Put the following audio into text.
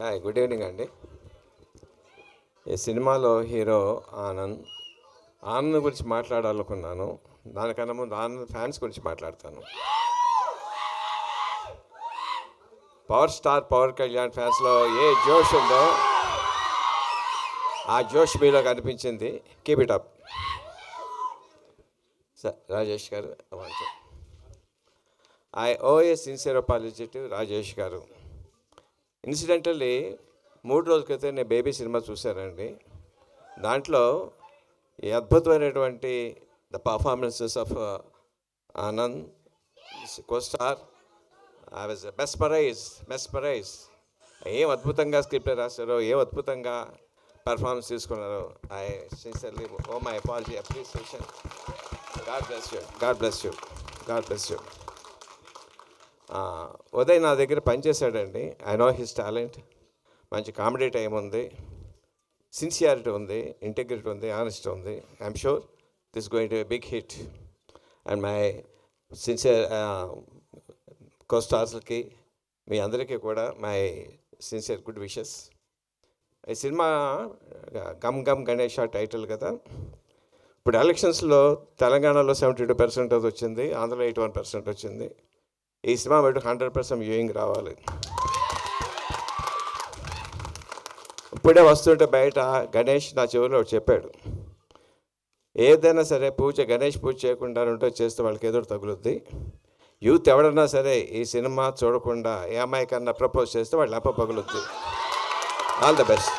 Hi, good evening అండి. ఈ సినిమాలో హీరో ఆనంద్ ఆనంద్ గురించి మాట్లాడాలనుకున్నాను. దానికన్నా ముందు ఆనంద్ ఫ్యాన్స్ గురించి మాట్లాడతాను. పవర్ స్టార్ పవన్ కళ్యాణ్ ఫ్యాన్స్లో ఏ జోష్ ఉందో ఆ జోష్ మీలో కనిపించింది. Keep it up. Rajesh garu, I owe a sincere apology to Rajesh garu. Incidentally 3 రోజుల క్రితం నేను బేబీ సినిమా చూశానండి. దాంట్లో ఈ అద్భుతమైనటువంటి the performances of Anand costar, I was mesmerise. ఏం అద్భుతంగా స్క్రిప్ట్ రాశారో, ఏం అద్భుతంగా పర్ఫార్మెన్స్ తీసుకున్నారో. I sincerely owe my apology, appreciation. God bless you. Uday నా దగ్గర పనిచేశాడండి. I know his talent. మంచి కామెడీ టైం ఉంది, సిన్సియారిటీ ఉంది, ఇంటెగ్రిటీ ఉంది, ఆనెస్ట్ ఉంది. I'm sure this going to be big hit. And my sincere కోస్టార్స్కి, మీ అందరికీ కూడా మై సిన్సియర్ గుడ్ విషెస్. ఈ cinema Gam gum Ganesh title కదా. ఇప్పుడు ఎలక్షన్స్లో తెలంగాణలో 72% వచ్చింది, ఆంధ్రలో 81% వచ్చింది. ఈ సినిమా బయట 100% వ్యూయింగ్ రావాలి. ఇప్పుడే వస్తుంటే బయట గణేష్ నా చెవిలో చెప్పాడు, ఏదైనా సరే గణేష్ పూజ చేయకుండా ఉంటే చేస్తే వాళ్ళకి ఎదురు తగులుద్ది. యూత్ ఎవడన్నా సరే ఈ సినిమా చూడకుండా ఏ అమ్మాయి కన్నా ప్రపోజ్ చేస్తే వాళ్ళు అప్ప పగులుద్ది. All the best.